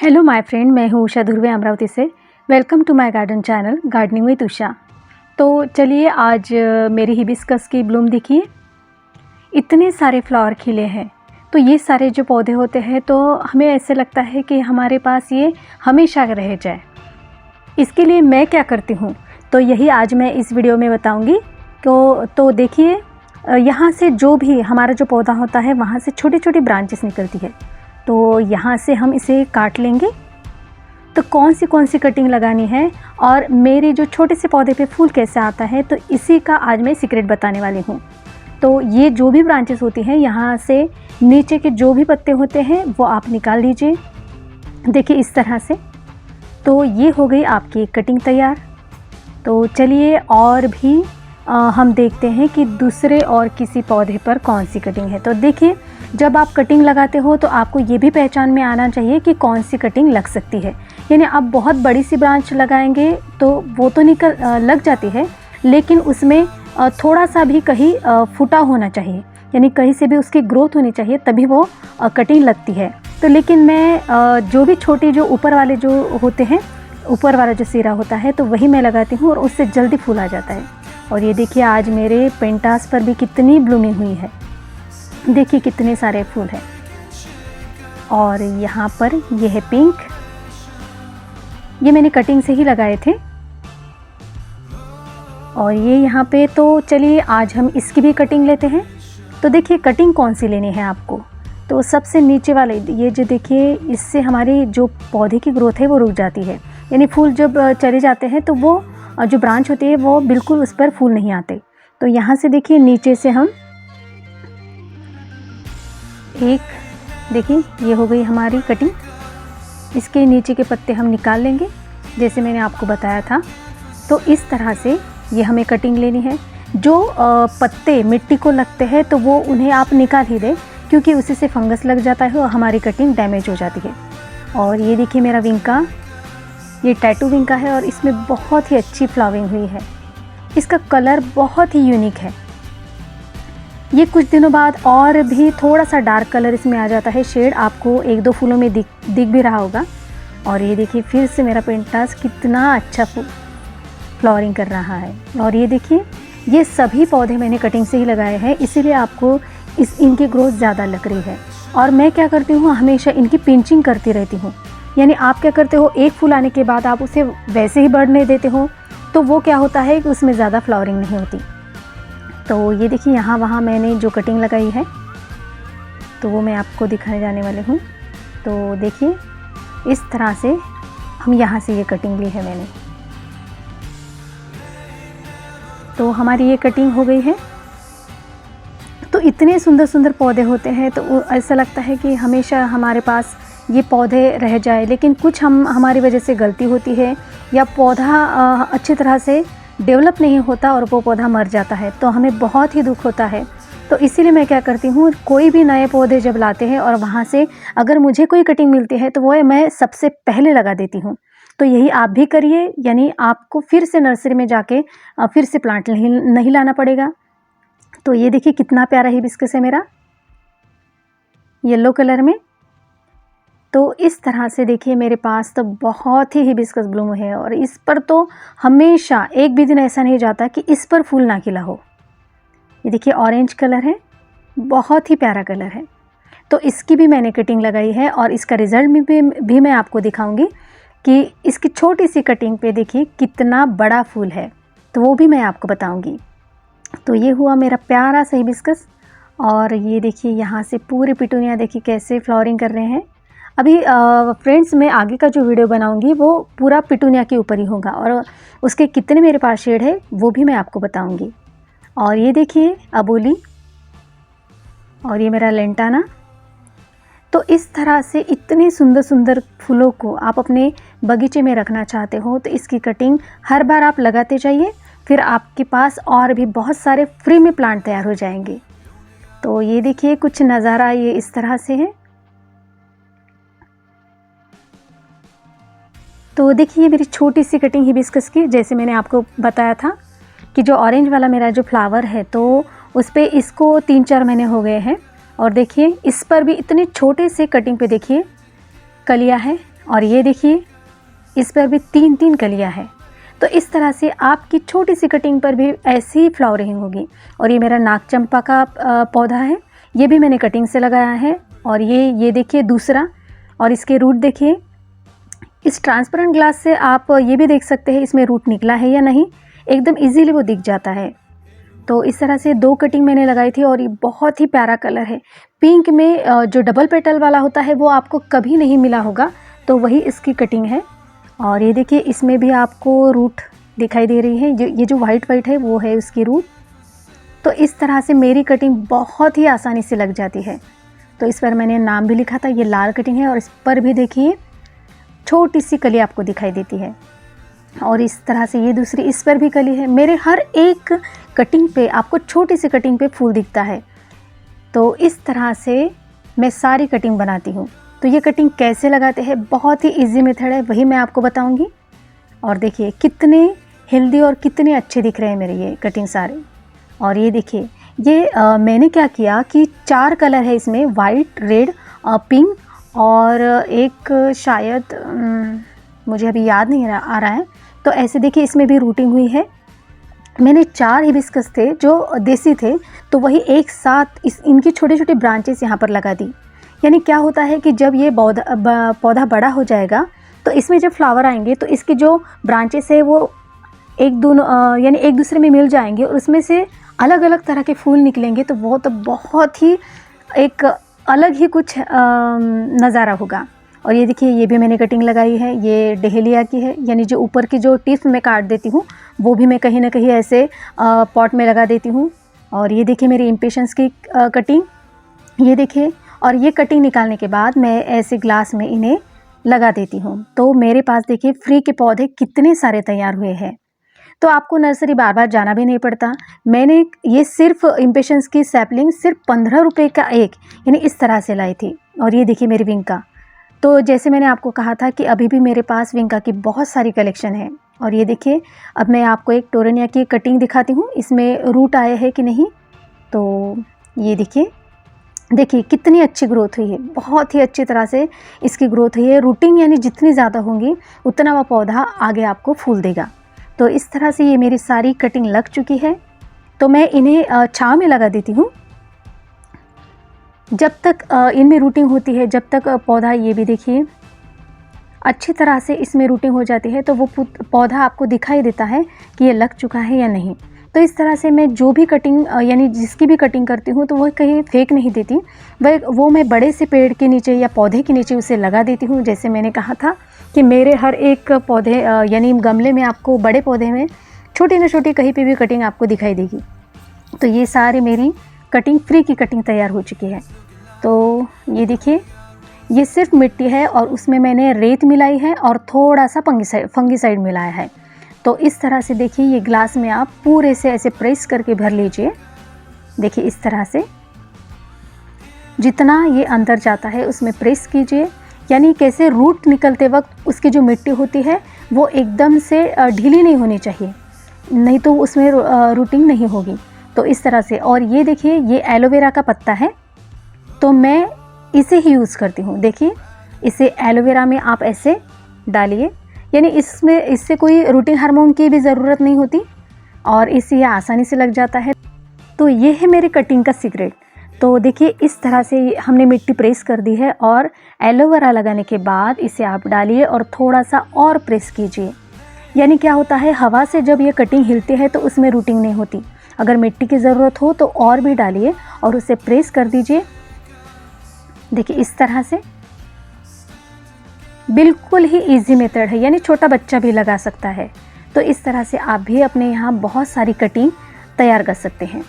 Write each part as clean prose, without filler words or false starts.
Hello my friend, मैं हूँ उषा धुर्वे अमरावती से। Welcome to my garden channel gardening with Usha. तो चलिए आज मेरी हिबिस्कस की ब्लूम देखिए, इतने सारे फ्लावर खिले हैं। तो ये सारे जो पौधे होते हैं तो हमें ऐसे लगता है कि हमारे पास ये हमेशा रह जाए। इसके लिए मैं क्या करती हूँ तो यही आज मैं इस वीडियो में बताऊँगी। तो देखिए, यहाँ से जो भी हमारा जो पौधा होता है वहाँ से छोटी छोटी ब्रांचेस निकलती है। तो यहाँ से हम इसे काट लेंगे। तो कौन सी कटिंग लगानी है और मेरे जो छोटे से पौधे पे फूल कैसे आता है, तो इसी का आज मैं सीक्रेट बताने वाली हूँ। तो ये जो भी ब्रांचेस होती हैं, यहाँ से नीचे के जो भी पत्ते होते हैं वो आप निकाल लीजिए। देखिए इस तरह से। तो ये हो गई आपकी कटिंग तैयार। तो चलिए और भी हम देखते हैं कि दूसरे और किसी पौधे पर कौन सी कटिंग है। तो देखिए, जब आप कटिंग लगाते हो तो आपको ये भी पहचान में आना चाहिए कि कौन सी कटिंग लग सकती है। यानी आप बहुत बड़ी सी ब्रांच लगाएंगे तो वो तो लग जाती है, लेकिन उसमें थोड़ा सा भी कहीं फूटा होना चाहिए, यानी कहीं से भी उसकी ग्रोथ होनी चाहिए, तभी वो कटिंग लगती है। तो लेकिन मैं जो भी छोटी जो ऊपर वाले जो होते हैं, ऊपर वाला जो सिरा होता है, तो वही मैं लगाती हूँ और उससे जल्दी फूल आ जाता है। और ये देखिए आज मेरे पेंटास पर भी कितनी ब्लूमिंग हुई है। देखिए कितने सारे फूल हैं। और यहाँ पर ये है पिंक, ये मैंने कटिंग से ही लगाए थे। और ये यहाँ पे, तो चलिए आज हम इसकी भी कटिंग लेते हैं। तो देखिए कटिंग कौन सी लेनी है आपको। तो सबसे नीचे वाले ये जो देखिए, इससे हमारी जो पौधे की ग्रोथ है वो रुक जाती है। यानी फूल जब चले जाते हैं तो वो जो ब्रांच होती है वो बिल्कुल उस पर फूल नहीं आते। तो यहाँ से देखिए नीचे से हम एक, देखिए ये हो गई हमारी कटिंग। इसके नीचे के पत्ते हम निकाल लेंगे जैसे मैंने आपको बताया था। तो इस तरह से ये हमें कटिंग लेनी है। जो पत्ते मिट्टी को लगते हैं तो वो उन्हें आप निकाल ही दें, क्योंकि उसी से फंगस लग जाता है और हमारी कटिंग डैमेज हो जाती है। और ये देखिए मेरा विंका, ये टैटू विंका है और इसमें बहुत ही अच्छी फ्लावरिंग हुई है। इसका कलर बहुत ही यूनिक है। ये कुछ दिनों बाद और भी थोड़ा सा डार्क कलर इसमें आ जाता है, शेड आपको एक दो फूलों में दिख भी रहा होगा। और ये देखिए फिर से मेरा पेंटास कितना अच्छा फ्लावरिंग कर रहा है। और ये देखिए, ये सभी पौधे मैंने कटिंग से ही लगाए हैं, इसीलिए आपको इनकी ग्रोथ ज़्यादा लग रही है। और मैं क्या करती हूँ, हमेशा इनकी पिंचिंग करती रहती हूँ। यानी आप क्या करते हो, एक फूल आने के बाद आप उसे वैसे ही बढ़ने देते हो, तो वो क्या होता है कि उसमें ज़्यादा फ्लावरिंग नहीं होती। तो ये देखिए यहाँ वहाँ मैंने जो कटिंग लगाई है तो वो मैं आपको दिखाने जाने वाली हूँ। तो देखिए इस तरह से हम यहाँ से ये कटिंग ली है मैंने। तो हमारी ये कटिंग हो गई है। तो इतने सुंदर सुंदर पौधे होते हैं तो ऐसा लगता है कि हमेशा हमारे पास ये पौधे रह जाए, लेकिन कुछ हमारी वजह से गलती होती है या पौधा अच्छी तरह से डेवलप नहीं होता और वो पौधा मर जाता है, तो हमें बहुत ही दुख होता है। तो इसीलिए मैं क्या करती हूँ, कोई भी नए पौधे जब लाते हैं और वहाँ से अगर मुझे कोई कटिंग मिलती है तो वो मैं सबसे पहले लगा देती हूँ। तो यही आप भी करिए, यानी आपको फिर से नर्सरी में जाके फिर से प्लांट नहीं लाना पड़ेगा। तो ये देखिए कितना प्यारा हिबिस्कस है मेरा, येलो कलर में। तो इस तरह से देखिए मेरे पास तो बहुत ही हिबिस्कस ब्लूम है और इस पर तो हमेशा एक भी दिन ऐसा नहीं जाता कि इस पर फूल ना खिला हो। ये देखिए ऑरेंज कलर है, बहुत ही प्यारा कलर है। तो इसकी भी मैंने कटिंग लगाई है और इसका रिज़ल्ट भी मैं आपको दिखाऊंगी कि इसकी छोटी सी कटिंग पे देखिए कितना बड़ा फूल है, तो वो भी मैं आपको बताऊँगी। तो ये हुआ मेरा प्यारा सा हिबिस्कस। और ये देखिए यहाँ से पूरे पिटूनिया देखिए कैसे फ्लावरिंग कर रहे हैं। अभी फ्रेंड्स मैं आगे का जो वीडियो बनाऊंगी वो पूरा पिटूनिया के ऊपर ही होगा और उसके कितने मेरे पास शेड है वो भी मैं आपको बताऊंगी। और ये देखिए अबोली, और ये मेरा लेंटाना। तो इस तरह से इतने सुंदर सुंदर फूलों को आप अपने बगीचे में रखना चाहते हो तो इसकी कटिंग हर बार आप लगाते जाइए, फिर आपके पास और भी बहुत सारे फ्री में प्लांट तैयार हो जाएंगे। तो ये देखिए कुछ नज़ारा ये इस तरह से है। तो देखिए मेरी छोटी सी कटिंग हिबिस्कस की, जैसे मैंने आपको बताया था कि जो ऑरेंज वाला मेरा जो फ्लावर है तो उस पर इसको 3-4 महीने हो गए हैं। और देखिए इस पर भी इतने छोटे से कटिंग पे देखिए कलियां है और ये देखिए इस पर भी 3-3 कलियाँ हैं। तो इस तरह से आपकी छोटी सी कटिंग पर भी ऐसी ही फ्लावरिंग होगी। और ये मेरा नाग चंपा का पौधा है, ये भी मैंने कटिंग से लगाया है। और ये देखिए दूसरा, और इसके रूट देखिए। इस ट्रांसपेरेंट ग्लास से आप ये भी देख सकते हैं इसमें रूट निकला है या नहीं, एकदम इजीली वो दिख जाता है। तो इस तरह से 2 कटिंग मैंने लगाई थी और ये बहुत ही प्यारा कलर है। पिंक में जो डबल पेटल वाला होता है वो आपको कभी नहीं मिला होगा, तो वही इसकी कटिंग है। और ये देखिए इसमें भी आपको रूट दिखाई दे रही है, ये जो वाइट है वो है उसकी रूट। तो इस तरह से मेरी कटिंग बहुत ही आसानी से लग जाती है। तो इस पर मैंने नाम भी लिखा था, ये लाल कटिंग है। और इस पर भी देखिए छोटी सी कली आपको दिखाई देती है। और इस तरह से ये दूसरी, इस पर भी कली है। मेरे हर एक कटिंग पे आपको छोटी सी कटिंग पे फूल दिखता है। तो इस तरह से मैं सारी कटिंग बनाती हूँ। तो ये कटिंग कैसे लगाते हैं, बहुत ही इजी मेथड है, वही मैं आपको बताऊँगी। और देखिए कितने हेल्दी और कितने अच्छे दिख रहे हैं मेरे ये कटिंग सारे। और ये देखिए ये मैंने क्या किया कि 4 कलर है इसमें, वाइट, रेड, पिंक और एक शायद मुझे अभी याद नहीं आ रहा है। तो ऐसे देखिए इसमें भी रूटिंग हुई है। मैंने 4 हिबिस्कस थे जो देसी थे, तो वही एक साथ इनकी छोटे छोटे ब्रांचेस यहाँ पर लगा दी। यानी क्या होता है कि जब ये पौधा बड़ा हो जाएगा तो इसमें जब फ्लावर आएंगे तो इसके जो ब्रांचेस है वो यानी एक दूसरे में मिल जाएंगे और उसमें से अलग अलग तरह के फूल निकलेंगे। तो वो तो बहुत ही एक अलग ही कुछ नज़ारा होगा। और ये देखिए ये भी मैंने कटिंग लगाई है, ये डहेलिया की है, यानी जो ऊपर की जो टिप मैं काट देती हूँ वो भी मैं कहीं ना कहीं ऐसे पॉट में लगा देती हूँ। और ये देखिए मेरी इम्पेशंस की कटिंग, ये देखिए। और ये कटिंग निकालने के बाद मैं ऐसे ग्लास में इन्हें लगा देती हूँ। तो मेरे पास देखिए फ्री के पौधे कितने सारे तैयार हुए हैं। तो आपको नर्सरी बार बार जाना भी नहीं पड़ता। मैंने ये सिर्फ इम्पेशंस की सैपलिंग सिर्फ 15 रुपये का एक, यानी इस तरह से लाई थी। और ये देखिए मेरी विंका। तो जैसे मैंने आपको कहा था कि अभी भी मेरे पास विंका की बहुत सारी कलेक्शन है। और ये देखिए अब मैं आपको एक टोरेनिया की कटिंग दिखाती हूँ, इसमें रूट आए हैं कि नहीं। तो ये देखिए कितनी अच्छी ग्रोथ हुई है, बहुत ही अच्छी तरह से इसकी ग्रोथ हुई है। रूटिंग यानी जितनी ज़्यादा होंगी उतना वह पौधा आगे आपको फूल देगा। तो इस तरह से ये मेरी सारी कटिंग लग चुकी है। तो मैं इन्हें छांव में लगा देती हूँ जब तक इनमें रूटिंग होती है, जब तक पौधा, ये भी देखिए अच्छी तरह से इसमें रूटिंग हो जाती है तो वो पौधा आपको दिखाई देता है कि ये लग चुका है या नहीं। तो इस तरह से मैं जो भी कटिंग यानी जिसकी भी कटिंग करती हूँ तो वह कहीं फेंक नहीं देती, वो मैं बड़े से पेड़ के नीचे या पौधे के नीचे उसे लगा देती हूँ। जैसे मैंने कहा था कि मेरे हर एक पौधे यानी गमले में आपको बड़े पौधे में छोटी ना छोटी कहीं पे भी कटिंग आपको दिखाई देगी। तो ये सारे मेरी कटिंग फ्री की कटिंग तैयार हो चुकी है। तो ये देखिए ये सिर्फ मिट्टी है और उसमें मैंने रेत मिलाई है और थोड़ा सा फंगिसाइड मिलाया है। तो इस तरह से देखिए ये ग्लास में आप पूरे से ऐसे प्रेस करके भर लीजिए। देखिए इस तरह से जितना ये अंदर जाता है उसमें प्रेस कीजिए, यानी कैसे रूट निकलते वक्त उसकी जो मिट्टी होती है वो एकदम से ढीली नहीं होनी चाहिए, नहीं तो उसमें रूटिंग नहीं होगी। तो इस तरह से। और ये देखिए ये एलोवेरा का पत्ता है, तो मैं इसे ही यूज़ करती हूँ। देखिए इसे एलोवेरा में आप ऐसे डालिए, यानी इससे कोई रूटिंग हार्मोन की भी ज़रूरत नहीं होती और इससे यह आसानी से लग जाता है। तो ये है मेरे कटिंग का सीक्रेट। तो देखिए इस तरह से हमने मिट्टी प्रेस कर दी है और एलोवेरा लगाने के बाद इसे आप डालिए और थोड़ा सा और प्रेस कीजिए। यानी क्या होता है, हवा से जब ये कटिंग हिलती है तो उसमें रूटिंग नहीं होती। अगर मिट्टी की ज़रूरत हो तो और भी डालिए और उसे प्रेस कर दीजिए। देखिए इस तरह से बिल्कुल ही इजी मेथड है, यानी छोटा बच्चा भी लगा सकता है। तो इस तरह से आप भी अपने यहाँ बहुत सारी कटिंग तैयार कर सकते हैं।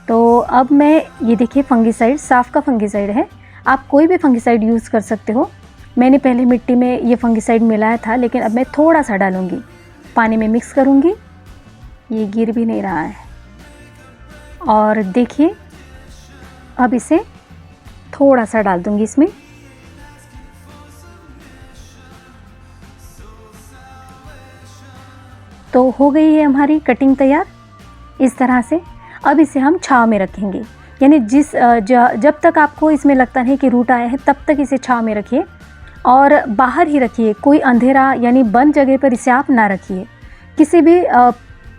तो अब मैं ये देखिए फंगिसाइड, साफ का फंगिसाइड है, आप कोई भी फंगिसाइड यूज़ कर सकते हो। मैंने पहले मिट्टी में ये फंगिसाइड मिलाया था, लेकिन अब मैं थोड़ा सा डालूँगी, पानी में मिक्स करूँगी। ये गिर भी नहीं रहा है। और देखिए अब इसे थोड़ा सा डाल दूँगी इसमें। तो हो गई है हमारी कटिंग तैयार इस तरह से। अब इसे हम छांव में रखेंगे, यानी जब तक आपको इसमें लगता है कि रूट आया है तब तक इसे छांव में रखिए। और बाहर ही रखिए, कोई अंधेरा यानी बंद जगह पर इसे आप ना रखिए। किसी भी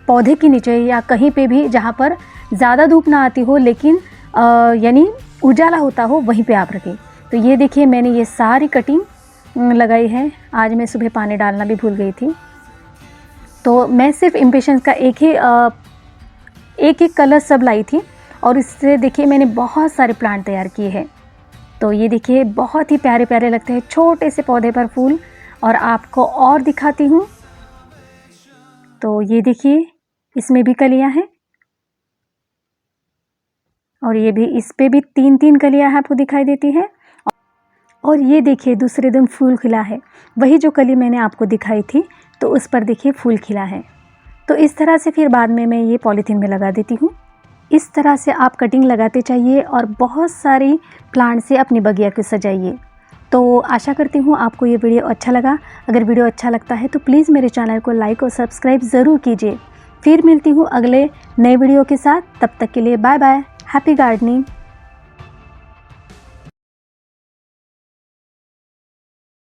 पौधे के नीचे या कहीं पे भी जहाँ पर ज़्यादा धूप ना आती हो लेकिन यानी उजाला होता हो, वहीं पे आप रखें। तो ये देखिए मैंने ये सारी कटिंग लगाई है। आज मैं सुबह पानी डालना भी भूल गई थी। तो मैं सिर्फ इम्पेशंस का एक कलर सब लाई थी और इससे देखिए मैंने बहुत सारे प्लांट तैयार किए हैं। तो ये देखिए बहुत ही प्यारे प्यारे लगते हैं छोटे से पौधे पर फूल। और आपको और दिखाती हूँ। तो ये देखिए इसमें भी कलियाँ हैं और ये भी, इस पे भी 3-3 कलियाँ आपको दिखाई देती है। और ये देखिए दूसरे दिन फूल खिला है, वही जो कली मैंने आपको दिखाई थी, तो उस पर देखिए फूल खिला है। तो इस तरह से फिर बाद में मैं ये पॉलीथीन में लगा देती हूँ। इस तरह से आप कटिंग लगाते चाहिए और बहुत सारी प्लांट से अपनी बगिया को सजाइए। तो आशा करती हूँ आपको ये वीडियो अच्छा लगा। अगर वीडियो अच्छा लगता है तो प्लीज़ मेरे चैनल को लाइक और सब्सक्राइब ज़रूर कीजिए। फिर मिलती हूँ अगले नए वीडियो के साथ। तब तक के लिए बाय बाय। Happy gardening.